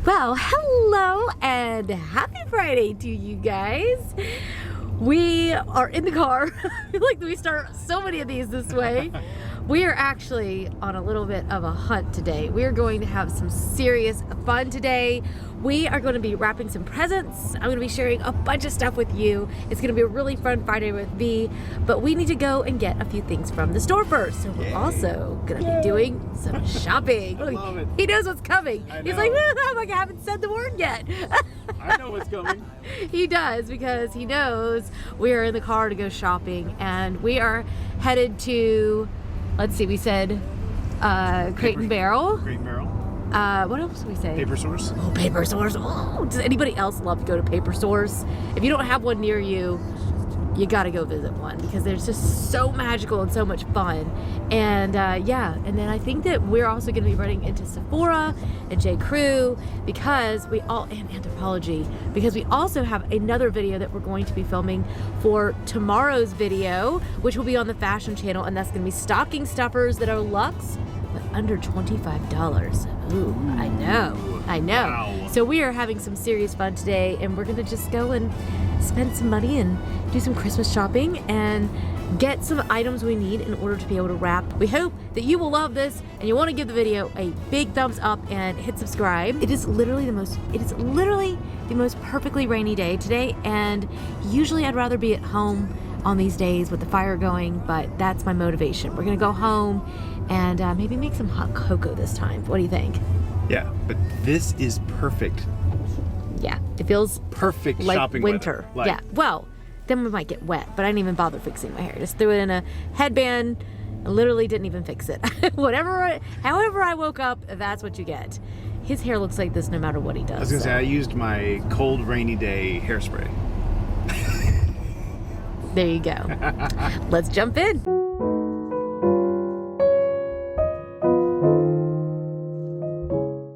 Well, hello and happy Friday to you guys. We are in the car. I feel like we start so many of these this way. We are actually on a little bit of a hunt today. We are going to have some serious fun today. We are going to be wrapping some presents. I'm going to be sharing a bunch of stuff with you. It's going to be a really fun Friday with me, but we need to go and get a few things from the store first. So we're also going to be doing some shopping. I love it. He knows what's coming. He's like, I haven't said the word yet. I know what's coming. He does, because he knows we are in the car to go shopping, and we are headed to, let's see, we said Crate and Barrel. Crate and Barrel. What else did we say? Paper Source. Oh, Paper Source. Oh, does anybody else love to go to Paper Source? If you don't have one near you, you gotta go visit one, because they're just so magical and so much fun. And yeah, and then I think that we're also gonna be running into Sephora and J. Crew, because we all, and Anthropology, because we also have another video that we're going to be filming for tomorrow's video, which will be on the fashion channel, and that's gonna be stocking stuffers that are luxe, but under $25. Ooh, I know. Wow. So we are having some serious fun today, and we're gonna just go and spend some money and do some Christmas shopping and get some items we need in order to be able to wrap. We hope that you will love this and you want to give the video a big thumbs up and hit subscribe. It is literally the most perfectly rainy day today, and usually I'd rather be at home on these days with the fire going, but that's my motivation. We're gonna go home and maybe make some hot cocoa this time. What do you think? Yeah, but this is perfect. Yeah, it feels Perfect like shopping winter. weather. Yeah, well, then we might get wet, but I didn't even bother fixing my hair. Just threw it in a headband. I literally didn't even fix it. However I woke up, that's what you get. His hair looks like this no matter what he does. I was gonna say, I used my cold, rainy day hairspray. There you go. Let's jump in.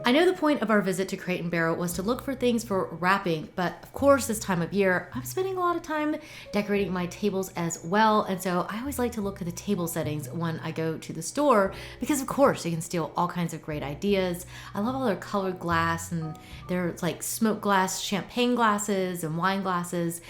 I know the point of our visit to Crate and Barrel was to look for things for wrapping, but of course this time of year, I'm spending a lot of time decorating my tables as well, and so I always like to look at the table settings when I go to the store, because of course you can steal all kinds of great ideas. I love all their colored glass, and there's like smoke glass, champagne glasses, and wine glasses.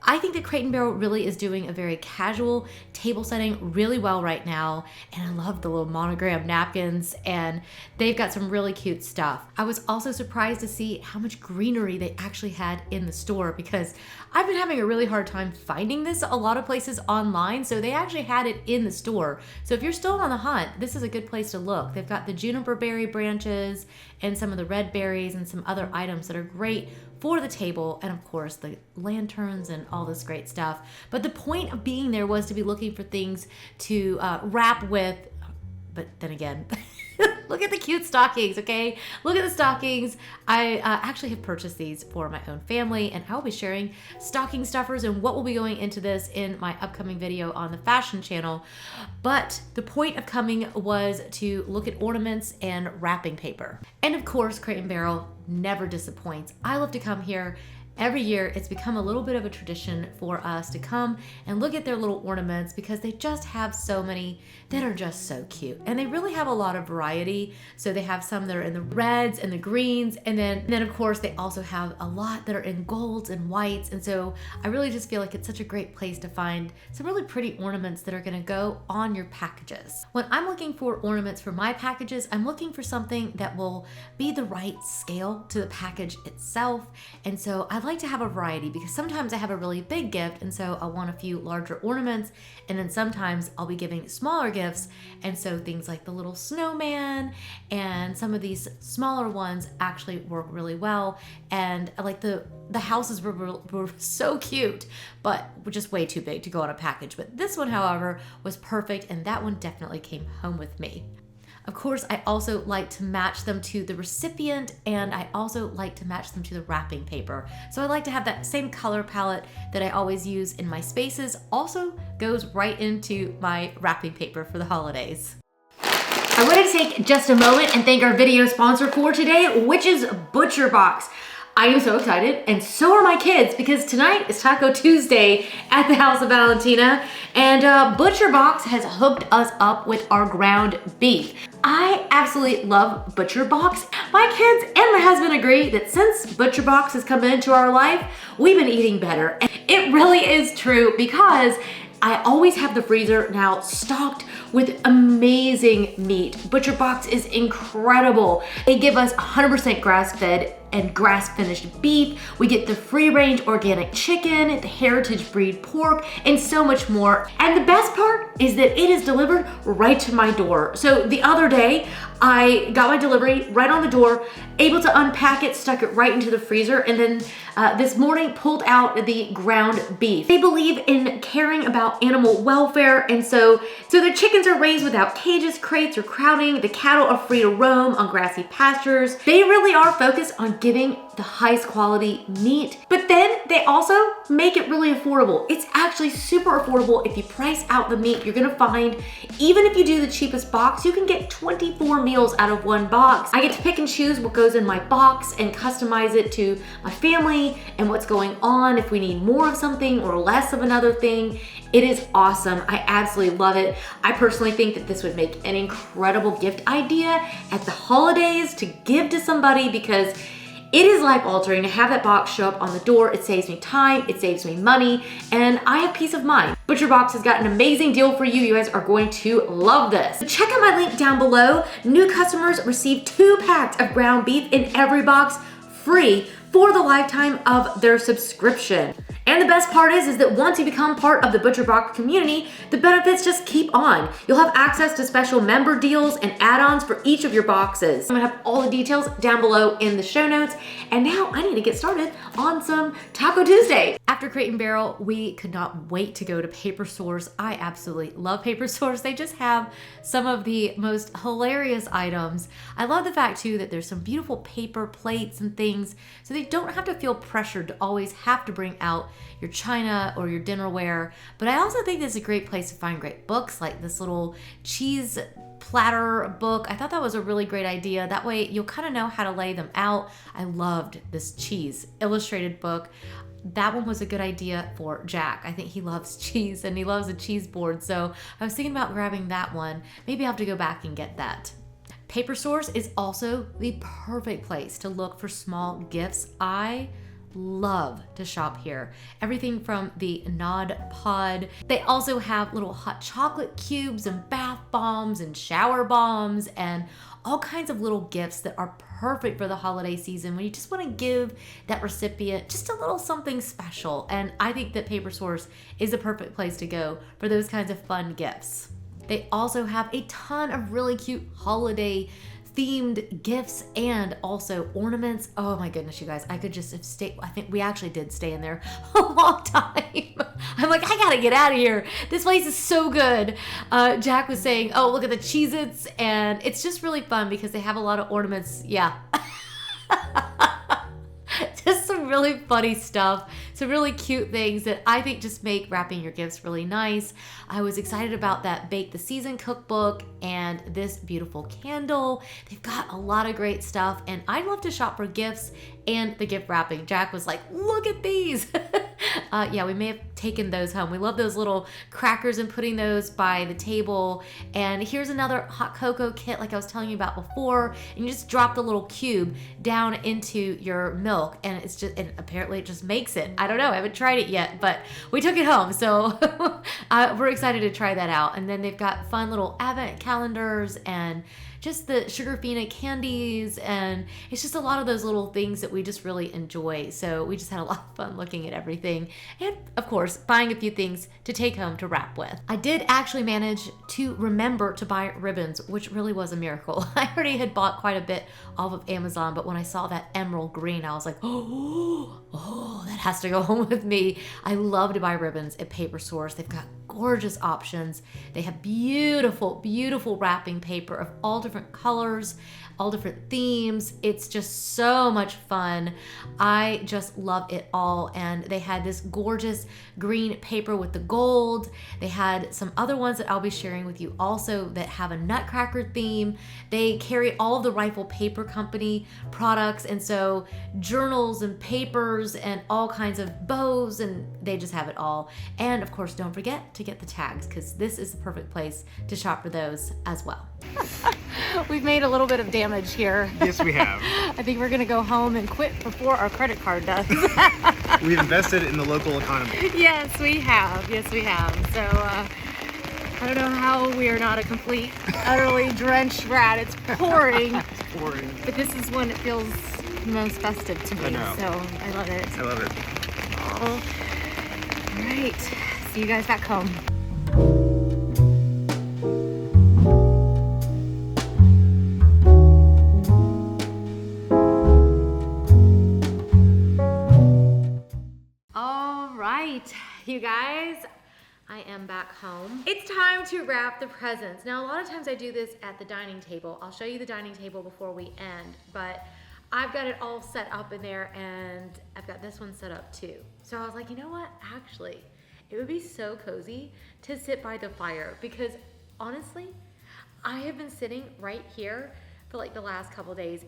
I think that Crate and Barrel really is doing a very casual table setting really well right now, and I love the little monogram napkins, and they've got some really cute stuff. I was also surprised to see how much greenery they actually had in the store, because I've been having a really hard time finding this a lot of places online, so they actually had it in the store. So if you're still on the hunt, this is a good place to look. They've got the juniper berry branches and some of the red berries and some other items that are great for the table, and of course the lanterns and all this great stuff. But the point of being there was to be looking for things to wrap with, but then again, look at the cute stockings, okay? Look at the stockings. I actually have purchased these for my own family, and I'll be sharing stocking stuffers and what will be going into this in my upcoming video on the fashion channel. But the point of coming was to look at ornaments and wrapping paper. And of course, Crate and Barrel never disappoints. I love to come here every year. It's become a little bit of a tradition for us to come and look at their little ornaments, because they just have so many that are just so cute, and they really have a lot of variety. So they have some that are in the reds and the greens, and then of course they also have a lot that are in golds and whites. And so I really just feel like it's such a great place to find some really pretty ornaments that are going to go on your packages. When I'm looking for ornaments for my packages, I'm looking for something that will be the right scale to the package itself. And so I like to have a variety, because sometimes I have a really big gift, and so I want a few larger ornaments, and then sometimes I'll be giving smaller gifts, and so things like the little snowman and some of these smaller ones actually work really well. And I like the houses were so cute, but were just way too big to go on a package. But this one, however, was perfect, and that one definitely came home with me. Of course, I also like to match them to the recipient, and I also like to match them to the wrapping paper. So I like to have that same color palette that I always use in my spaces also goes right into my wrapping paper for the holidays. I wanted to take just a moment and thank our video sponsor for today, which is ButcherBox. I am so excited, and so are my kids, because tonight is Taco Tuesday at the house of Valentina, and Butcher Box has hooked us up with our ground beef. I absolutely love Butcher Box. My kids and my husband agree that since Butcher Box has come into our life, we've been eating better. And it really is true, because I always have the freezer now stocked with amazing meat. Butcher Box is incredible. They give us 100% grass-fed and grass-finished beef. We get the free-range organic chicken, the heritage breed pork, and so much more. And the best part is that it is delivered right to my door. So the other day, I got my delivery right on the door, able to unpack it, stuck it right into the freezer, and then this morning pulled out the ground beef. They believe in caring about animal welfare, and so their chickens are raised without cages, crates, or crowding. The cattle are free to roam on grassy pastures. They really are focused on giving the highest quality meat, but then they also make it really affordable. It's actually super affordable. If you price out the meat, you're gonna find, even if you do the cheapest box, you can get 24 meals out of one box. I get to pick and choose what goes in my box and customize it to my family and what's going on, if we need more of something or less of another thing. It is awesome. I absolutely love it. I personally think that this would make an incredible gift idea at the holidays to give to somebody, because it is life-altering to have that box show up on the door. It saves me time, it saves me money, and I have peace of mind. Butcher Box has got an amazing deal for you. You guys are going to love this. So check out my link down below. New customers receive 2 packs of ground beef in every box, free for the lifetime of their subscription. And the best part is that once you become part of the Butcher Box community, the benefits just keep on. You'll have access to special member deals and add-ons for each of your boxes. I'm gonna have all the details down below in the show notes. And now I need to get started on some Taco Tuesday. After Crate & Barrel, we could not wait to go to Paper Source. I absolutely love Paper Source. They just have some of the most hilarious items. I love the fact too that there's some beautiful paper plates and things, so they don't have to feel pressured to always have to bring out your china or your dinnerware. But I also think this is a great place to find great books, like this little cheese platter book. I thought that was a really great idea. That way you'll kind of know how to lay them out. I loved this cheese illustrated book. That one was a good idea for Jack. I think he loves cheese and he loves a cheese board. So I was thinking about grabbing that one. Maybe I'll have to go back and get that. Paper Source is also the perfect place to look for small gifts. I love to shop here. Everything from the Nod Pod. They also have little hot chocolate cubes and bath bombs and shower bombs and all kinds of little gifts that are perfect for the holiday season when you just want to give that recipient just a little something special. And I think that Paper Source is a perfect place to go for those kinds of fun gifts. They also have a ton of really cute holiday themed gifts and also ornaments. Oh my goodness, you guys, I could just have stayed. I think we actually did stay in there a long time. I'm like, I gotta get out of here. This place is so good. Jack was saying, oh, look at the Cheez-Its, and it's just really fun because they have a lot of ornaments. Yeah. Just some really funny stuff, some really cute things that I think just make wrapping your gifts really nice. I was excited about that Bake the Season cookbook and this beautiful candle. They've got a lot of great stuff, and I love to shop for gifts and the gift wrapping. Jack was like, look at these. Yeah, we may have taken those home. We love those little crackers and putting those by the table. And here's another hot cocoa kit like I was telling you about before. And you just drop the little cube down into your milk, and it's just, and apparently it just makes it. I don't know, I haven't tried it yet, but we took it home. So we're excited to try that out. And then they've got fun little advent calendars and just the Sugarfina candies, and it's just a lot of those little things that we just really enjoy. So we just had a lot of fun looking at everything, and of course buying a few things to take home to wrap with. I did actually manage to remember to buy ribbons, which really was a miracle. I already had bought quite a bit off of Amazon, but when I saw that emerald green, I was like, oh, that has to go home with me. I love to buy ribbons at Paper Source. They've got gorgeous options. They have beautiful, beautiful wrapping paper of all different colors, all different themes. It's just so much fun. I just love it all. And they had this gorgeous green paper with the gold. They had some other ones that I'll be sharing with you also that have a nutcracker theme. They carry all of the Rifle Paper Company products, and so journals and papers and all kinds of bows, and they just have it all. And of course, don't forget to get the tags, because this is the perfect place to shop for those as well. We've made a little bit of damage here. Yes, we have. I think we're gonna go home and quit before our credit card does. We've invested in the local economy. Yes, we have. Yes, we have. So I don't know how we are not a complete, utterly drenched rat. It's pouring. It's pouring. But this is when it feels most festive to me. I know. So I love it. I love it. Oh. All right. See you guys back home. You guys, I am back home. It's time to wrap the presents. Now, a lot of times I do this at the dining table. I'll show you the dining table before we end, but I've got it all set up in there, and I've got this one set up too. So I was like, you know what? Actually, it would be so cozy to sit by the fire, because honestly, I have been sitting right here for like the last couple days,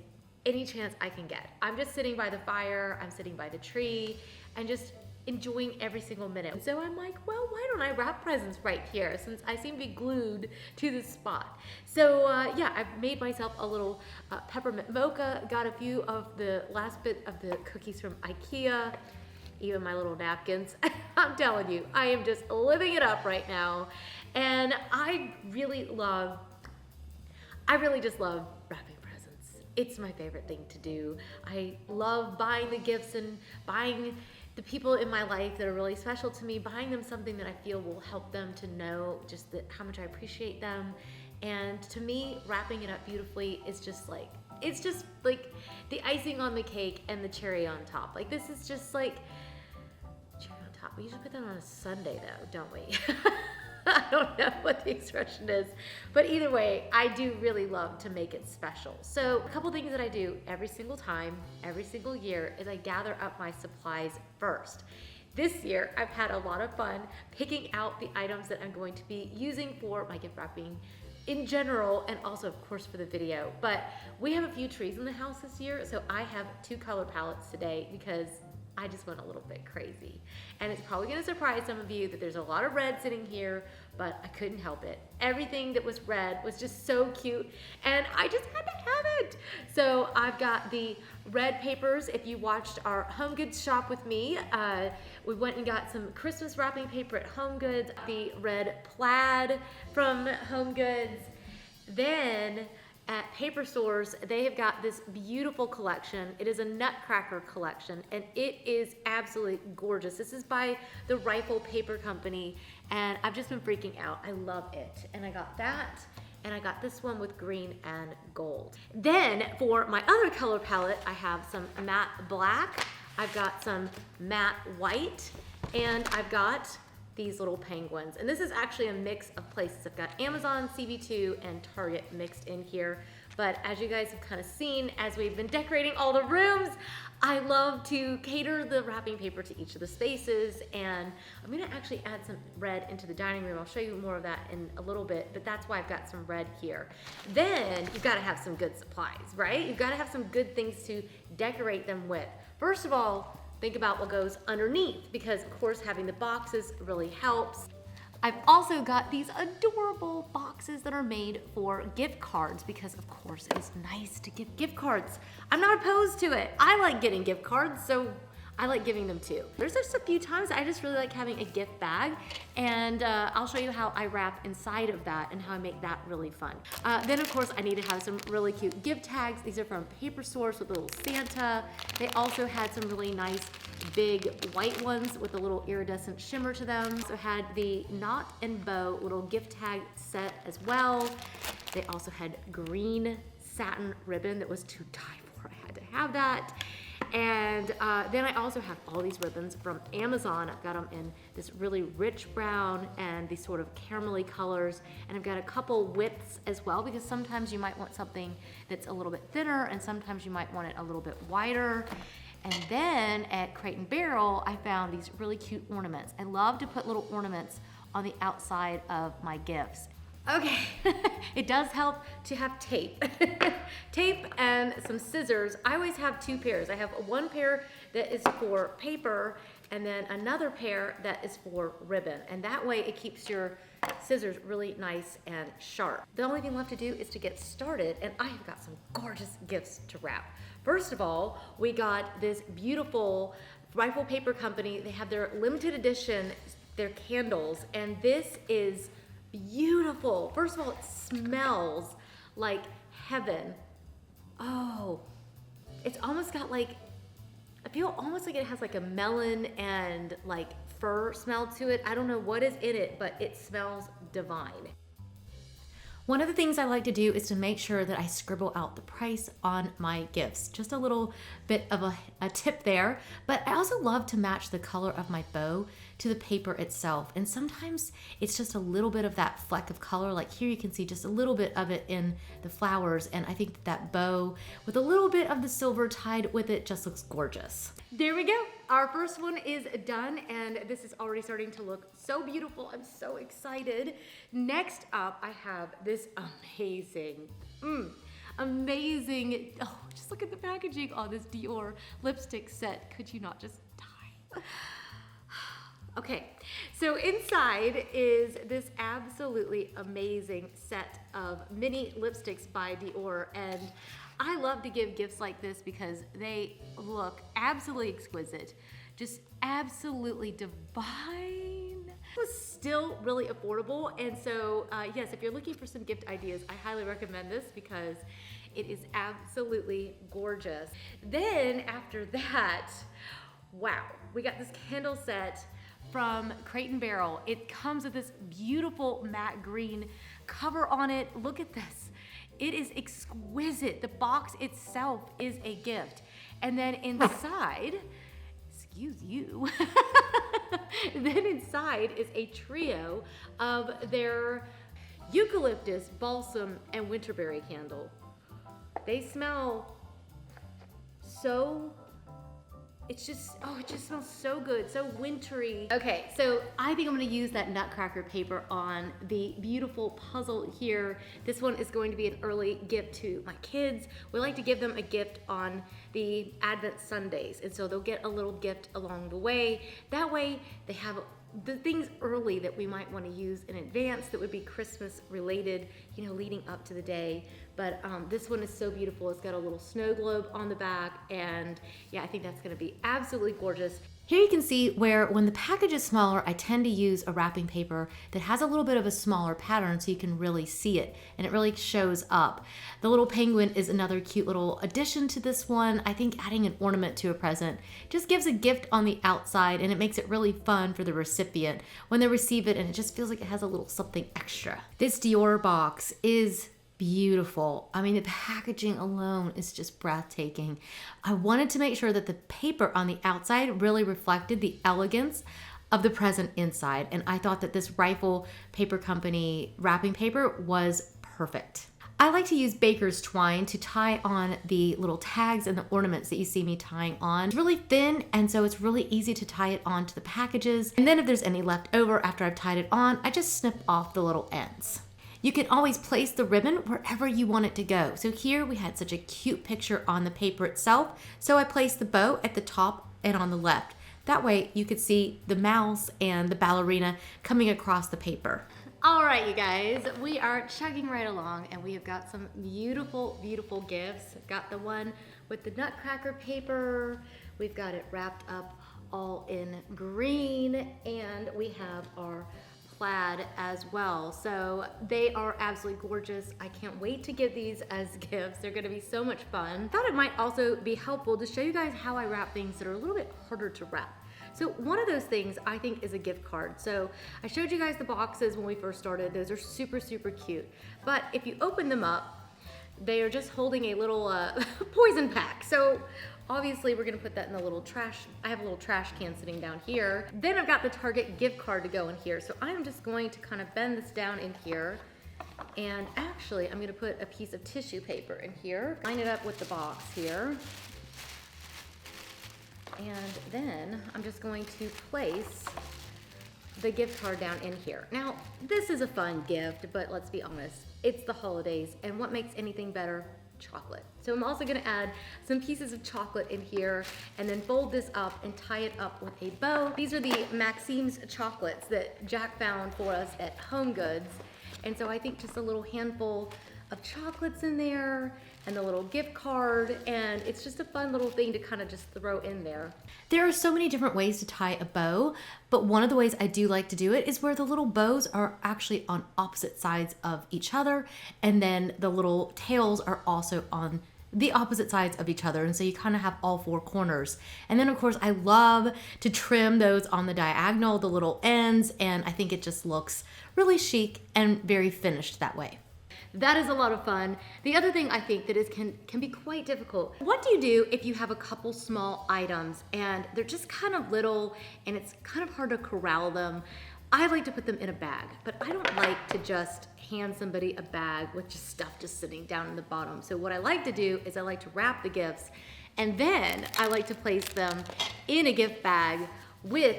any chance I can get. I'm just sitting by the fire, I'm sitting by the tree, and just enjoying every single minute. So I'm like, well, why don't I wrap presents right here, since I seem to be glued to this spot. So yeah, I've made myself a little peppermint mocha, got a few of the last bit of the cookies from IKEA, even my little napkins. I'm telling you, I am just living it up right now. And I really just love wrapping presents. It's my favorite thing to do. I love buying the gifts and buying the people in my life that are really special to me, buying them something that I feel will help them to know just how much I appreciate them. And to me, wrapping it up beautifully is just like, it's just like the icing on the cake and the cherry on top. Like, this is just like cherry on top. We usually put that on a Sunday though, don't we? I don't know what the expression is, but either way, I do really love to make it special. So a couple things that I do every single time, every single year, is I gather up my supplies first. This year, I've had a lot of fun picking out the items that I'm going to be using for my gift wrapping in general, and also of course for the video. But we have a few trees in the house this year, so I have 2 color palettes today because I just went a little bit crazy. And it's probably gonna surprise some of you that there's a lot of red sitting here, but I couldn't help it. Everything that was red was just so cute, and I just had to have it. So I've got the red papers. If you watched our Home Goods shop with me, we went and got some Christmas wrapping paper at Home Goods, the red plaid from Home Goods. Then at paper stores, they have got this beautiful collection. It is a nutcracker collection, and it is absolutely gorgeous. This is by the Rifle Paper Company, and I've just been freaking out. I love it. And I got that, and I got this one with green and gold. Then for my other color palette, I have some matte black, I've got some matte white, and I've got these little penguins. And this is actually a mix of places. I've got Amazon, CB2, and Target mixed in here. But as you guys have kind of seen, as we've been decorating all the rooms, I love to cater the wrapping paper to each of the spaces. And I'm gonna actually add some red into the dining room. I'll show you more of that in a little bit, but that's why I've got some red here. Then you've gotta have some good supplies, right? You've gotta have some good things to decorate them with. First of all, think about what goes underneath, because of course having the boxes really helps. I've also got these adorable boxes that are made for gift cards, because of course it is nice to give gift cards. I'm not opposed to it. I like getting gift cards, so I like giving them too. There's just a few times I just really like having a gift bag, and I'll show you how I wrap inside of that and how I make that really fun. Then of course I need to have some really cute gift tags. These are from Paper Source with a little Santa. They also had some really nice big white ones with a little iridescent shimmer to them. So had the knot and bow little gift tag set as well. They also had green satin ribbon that was to die for. I had to have that. And then I also have all these ribbons from Amazon. I've got them in this really rich brown and these sort of caramelly colors. And I've got a couple widths as well, because sometimes you might want something that's a little bit thinner and sometimes you might want it a little bit wider. And then at Crate & Barrel, I found these really cute ornaments. I love to put little ornaments on the outside of my gifts. Okay, it does help to have tape. Tape and some scissors. I always have two pairs. I have one pair that is for paper and then another pair that is for ribbon. And that way it keeps your scissors really nice and sharp. The only thing left to do is to get started, and I have got some gorgeous gifts to wrap. First of all, we got this beautiful Rifle Paper Company. They have their limited edition, their candles, and this is beautiful. First of all, it smells like heaven. Oh, it's almost got like, I feel almost like it has like a melon and like fir smell to it. I don't know what is in it, but it smells divine. One of the things I like to do is to make sure that I scribble out the price on my gifts. Just a little bit of a tip there, but I also love to match the color of my bow to the paper itself. And sometimes it's just a little bit of that fleck of color. Like here you can see just a little bit of it in the flowers. And I think that that bow with a little bit of the silver tied with it just looks gorgeous. There we go. Our first one is done, and this is already starting to look so beautiful. I'm so excited. Next up, I have this amazing, oh, just look at the packaging on this Dior lipstick set. Could you not just die? Okay, so inside is this absolutely amazing set of mini lipsticks by Dior, and I love to give gifts like this because they look absolutely exquisite, just absolutely divine. It was still really affordable, and so yes, if you're looking for some gift ideas, I highly recommend this because it is absolutely gorgeous. Then after that, wow, we got this candle set from Crate & Barrel. It comes with this beautiful matte green cover on it. Look at this. It is exquisite. The box itself is a gift. And then inside, excuse you, then inside is a trio of their eucalyptus, balsam, and winterberry candle. They smell so, it just smells so good, so wintry. Okay, so I think I'm gonna use that nutcracker paper on the beautiful puzzle here. This one is going to be an early gift to my kids. We like to give them a gift on the Advent Sundays, and so they'll get a little gift along the way. That way, they have the things early that we might want to use in advance that would be Christmas related, you know, leading up to the day. But this one is so beautiful. It's got a little snow globe on the back, and yeah, I think that's gonna be absolutely gorgeous. Here you can see where when the package is smaller, I tend to use a wrapping paper that has a little bit of a smaller pattern so you can really see it and it really shows up. The little penguin is another cute little addition to this one. I think adding an ornament to a present just gives a gift on the outside, and it makes it really fun for the recipient when they receive it, and it just feels like it has a little something extra. This Dior box is beautiful. I mean, the packaging alone is just breathtaking. I wanted to make sure that the paper on the outside really reflected the elegance of the present inside, and I thought that this Rifle Paper Company wrapping paper was perfect. I like to use baker's twine to tie on the little tags and the ornaments that you see me tying on. It's really thin, and so it's really easy to tie it onto the packages. And then if there's any left over after I've tied it on, I just snip off the little ends. You can always place the ribbon wherever you want it to go. So here we had such a cute picture on the paper itself, so I placed the bow at the top and on the left. That way you could see the mouse and the ballerina coming across the paper. All right, you guys, we are chugging right along, and we have got some beautiful, beautiful gifts. Got the one with the nutcracker paper. We've got it wrapped up all in green, and we have our plaid as well. So they are absolutely gorgeous. I can't wait to give these as gifts. They're gonna be so much fun. Thought it might also be helpful to show you guys how I wrap things that are a little bit harder to wrap. So one of those things I think is a gift card. So I showed you guys the boxes when we first started. Those are super, super cute. But if you open them up, they are just holding a little poison pack. So Obviously, we're gonna put that in the little trash. I have a little trash can sitting down here. Then I've got the Target gift card to go in here. So I'm just going to kind of bend this down in here. And actually, I'm gonna put a piece of tissue paper in here. Line it up with the box here. And then I'm just going to place the gift card down in here. Now, this is a fun gift, but let's be honest, it's the holidays, and what makes anything better? Chocolate. So I'm also gonna add some pieces of chocolate in here and then fold this up and tie it up with a bow. These are the Maxime's chocolates that Jack found for us at Home Goods. And so I think just a little handful of chocolates in there and the little gift card, and it's just a fun little thing to kind of just throw in there. There are so many different ways to tie a bow, but one of the ways I do like to do it is where the little bows are actually on opposite sides of each other, and then the little tails are also on the opposite sides of each other, and so you kind of have all four corners. And then of course I love to trim those on the diagonal, the little ends, and I think it just looks really chic and very finished that way. That is a lot of fun. The other thing I think that is can be quite difficult. What do you do if you have a couple small items and they're just kind of little and it's kind of hard to corral them? I like to put them in a bag, but I don't like to just hand somebody a bag with just stuff just sitting down in the bottom. So what I like to do is I like to wrap the gifts, and then I like to place them in a gift bag with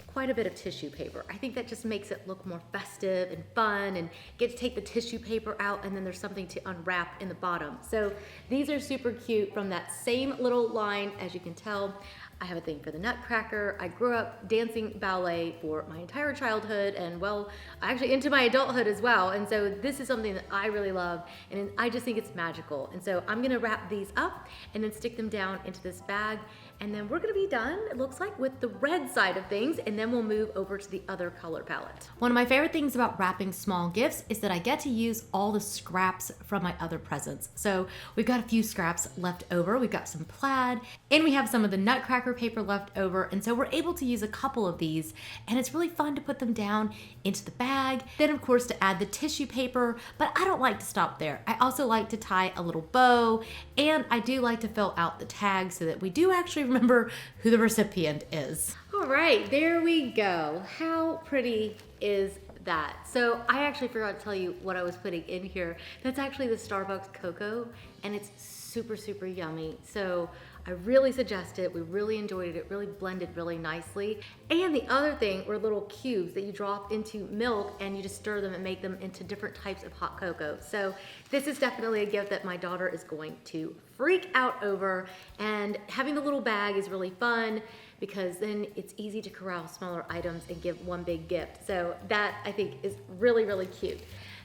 quite a bit of tissue paper. I think that just makes it look more festive and fun, and get to take the tissue paper out and then there's something to unwrap in the bottom. So these are super cute from that same little line. As you can tell, I have a thing for the Nutcracker. I grew up dancing ballet for my entire childhood and, well, actually into my adulthood as well. And so this is something that I really love, and I just think it's magical. And so I'm gonna wrap these up and then stick them down into this bag, and then we're gonna be done, it looks like, with the red side of things, and then we'll move over to the other color palette. One of my favorite things about wrapping small gifts is that I get to use all the scraps from my other presents. So we've got a few scraps left over. We've got some plaid, and we have some of the Nutcracker paper left over, and so we're able to use a couple of these, and it's really fun to put them down into the bag. Then of course to add the tissue paper, but I don't like to stop there. I also like to tie a little bow, and I do like to fill out the tags so that we do actually remember who the recipient is. All right, there we go. How pretty is that? So I actually forgot to tell you what I was putting in here. That's actually the Starbucks cocoa, and it's super, super yummy. So I really suggest it. We really enjoyed it. It really blended really nicely. And the other thing were little cubes that you drop into milk and you just stir them and make them into different types of hot cocoa. So this is definitely a gift that my daughter is going to freak out over. And having the little bag is really fun because then it's easy to corral smaller items and give one big gift. So that I think is really, really cute.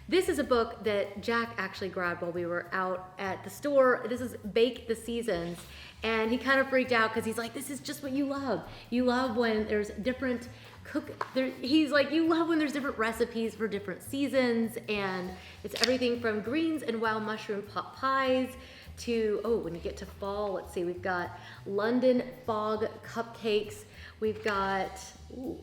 This is a book that Jack actually grabbed while we were out at the store. This is Bake the Seasons. And he kind of freaked out because he's like, this is just what you love. You love when there's different he's like, you love when there's different recipes for different seasons. And it's everything from greens and wild mushroom pot pies to, oh, when you get to fall, let's see, we've got London fog cupcakes. We've got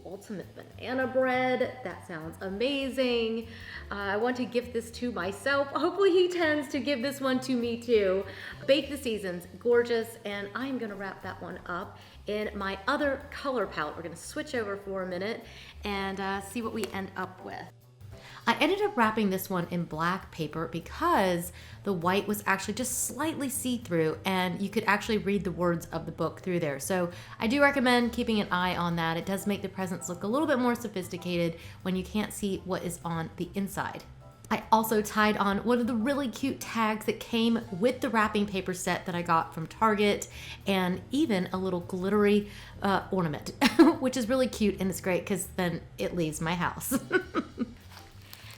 ultimate banana bread. That sounds amazing. I want to gift this to myself. Hopefully he tends to give this one to me too. Bake the Seasons, gorgeous. And I'm gonna wrap that one up in my other color palette. We're gonna switch over for a minute and see what we end up with. I ended up wrapping this one in black paper because the white was actually just slightly see-through and you could actually read the words of the book through there. So I do recommend keeping an eye on that. It does make the presents look a little bit more sophisticated when you can't see what is on the inside. I also tied on one of the really cute tags that came with the wrapping paper set that I got from Target, and even a little glittery ornament, which is really cute, and it's great because then it leaves my house.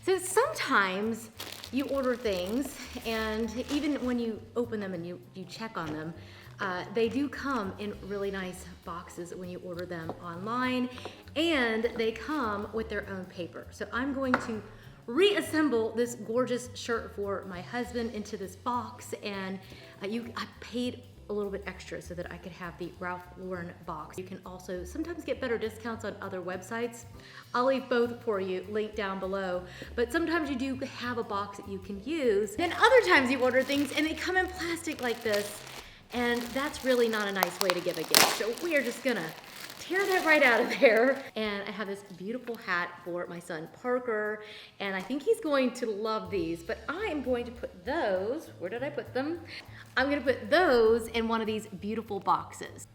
So sometimes you order things, and even when you open them and you check on them, they do come in really nice boxes when you order them online, and they come with their own paper. So I'm going to reassemble this gorgeous shirt for my husband into this box, and I paid a little bit extra so that I could have the Ralph Lauren box. You can also sometimes get better discounts on other websites. I'll leave both for you, linked down below. But sometimes you do have a box that you can use. Then other times you order things and they come in plastic like this. And that's really not a nice way to give a gift. So we are just gonna tear that right out of there. And I have this beautiful hat for my son Parker, and I think he's going to love these, but I am going to put those, where did I put them? I'm gonna put those in one of these beautiful boxes.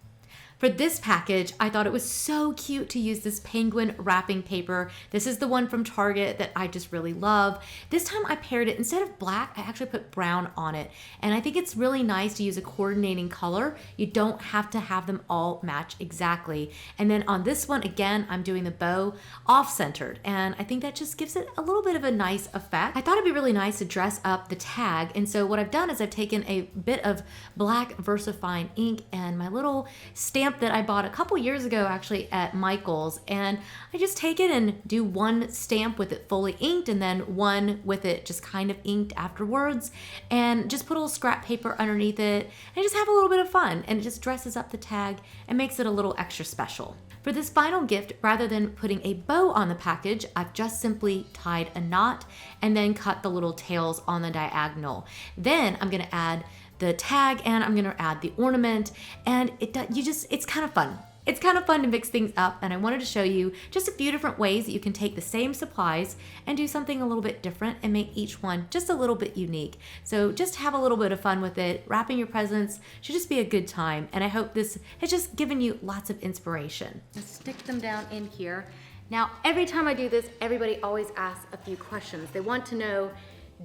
For this package, I thought it was so cute to use this penguin wrapping paper. This is the one from Target that I just really love. This time I paired it, instead of black, I actually put brown on it. And I think it's really nice to use a coordinating color. You don't have to have them all match exactly. And then on this one, again, I'm doing the bow off-centered. And I think that just gives it a little bit of a nice effect. I thought it'd be really nice to dress up the tag. And so what I've done is I've taken a bit of black VersaFine ink and my little stamp that I bought a couple years ago actually at Michael's, and I just take it and do one stamp with it fully inked and then one with it just kind of inked afterwards, and just put a little scrap paper underneath it and just have a little bit of fun, and it just dresses up the tag and makes it a little extra special. For this final gift, rather than putting a bow on the package, I've just simply tied a knot and then cut the little tails on the diagonal. Then I'm gonna add the tag and I'm gonna add the ornament, and it's kind of fun. It's kind of fun to mix things up, and I wanted to show you just a few different ways that you can take the same supplies and do something a little bit different and make each one just a little bit unique. So just have a little bit of fun with it. Wrapping your presents should just be a good time, and I hope this has just given you lots of inspiration. Let's stick them down in here. Now, every time I do this, everybody always asks a few questions. They want to know,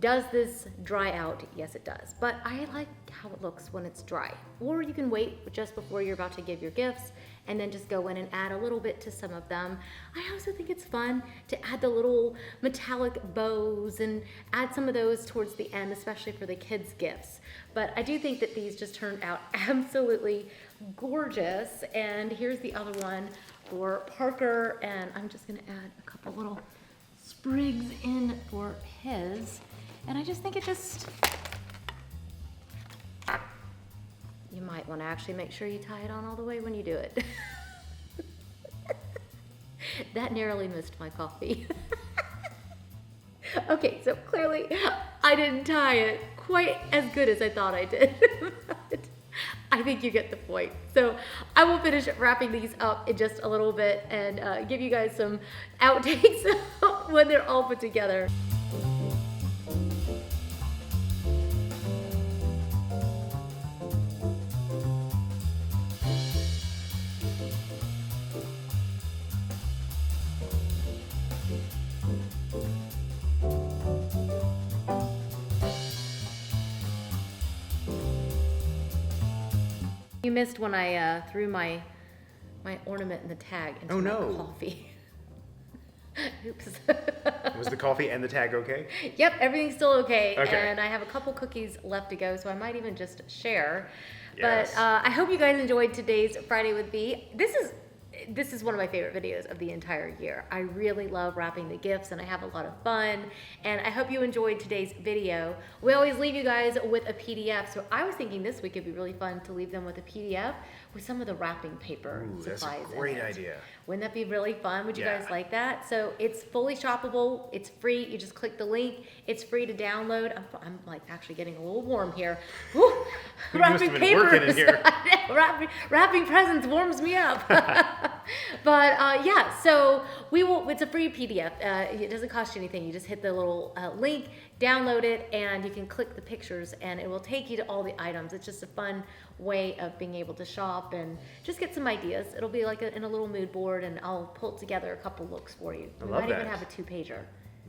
does this dry out? Yes, it does. But I like how it looks when it's dry. Or you can wait just before you're about to give your gifts and then just go in and add a little bit to some of them. I also think it's fun to add the little metallic bows and add some of those towards the end, especially for the kids' gifts. But I do think that these just turned out absolutely gorgeous. And here's the other one for Parker, and I'm just gonna add a couple little sprigs in for his. And I just think you might want to actually make sure you tie it on all the way when you do it. That narrowly missed my coffee. Okay, so clearly I didn't tie it quite as good as I thought I did. But I think you get the point. So I will finish wrapping these up in just a little bit and give you guys some outtakes when they're all put together. You missed when I threw my ornament in the tag into my coffee. Oops. Was the coffee and the tag okay? Yep, everything's still okay. And I have a couple cookies left to go, so I might even just share. Yes. But I hope you guys enjoyed today's Friday with me. This is one of my favorite videos of the entire year. I really love wrapping the gifts, and I have a lot of fun, and I hope you enjoyed today's video. We always leave you guys with a PDF, so I was thinking this week it'd be really fun to leave them with a PDF with some of the wrapping paper supplies. That's a great idea. Wouldn't that be really fun? Would you guys like that? So it's fully shoppable. It's free. You just click the link. It's free to download. I'm like actually getting a little warm here. Woo! Wrapping papers. Wrapping presents warms me up. But yeah, so it's a free PDF. It doesn't cost you anything. You just hit the little link, download it, and you can click the pictures, and it will take you to all the items. It's just a fun way of being able to shop and just get some ideas. It'll be like in a little mood board, and I'll pull together a couple looks for you. We might even have a 2-pager.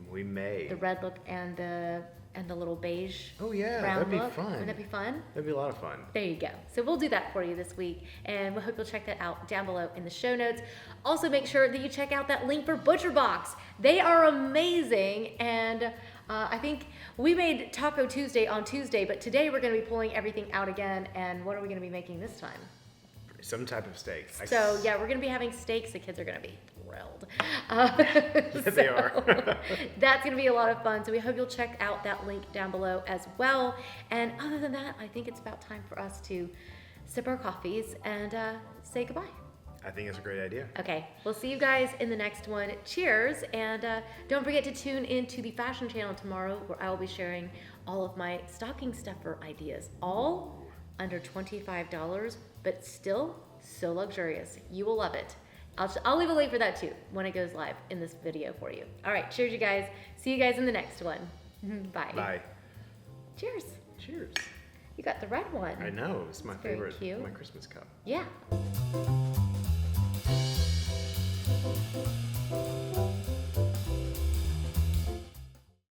We may. The red look and the little beige. Oh yeah, brown that'd be look. fun. Wouldn't that be fun? That'd be a lot of fun. There you go. So we'll do that for you this week, and we hope you'll check that out down below in the show notes. Also, make sure that you check out that link for Butcher Box. They are amazing, and I think we made Taco Tuesday on Tuesday, but today we're going to be pulling everything out again. And what are we going to be making this time? Some type of steak. So yeah, we're going to be having steaks. The kids are going to be thrilled. Yes, they are. That's going to be a lot of fun. So we hope you'll check out that link down below as well. And other than that, I think it's about time for us to sip our coffees and say goodbye. I think it's a great idea. Okay, we'll see you guys in the next one. Cheers, and don't forget to tune into the fashion channel tomorrow, where I will be sharing all of my stocking stuffer ideas. All under $25, but still so luxurious. You will love it. I'll leave a link for that too when it goes live in this video for you. All right, cheers, you guys. See you guys in the next one. Bye. Bye. Cheers. Cheers. You got the red one. I know. It's my It's very favorite. cute. My Christmas cup. Yeah.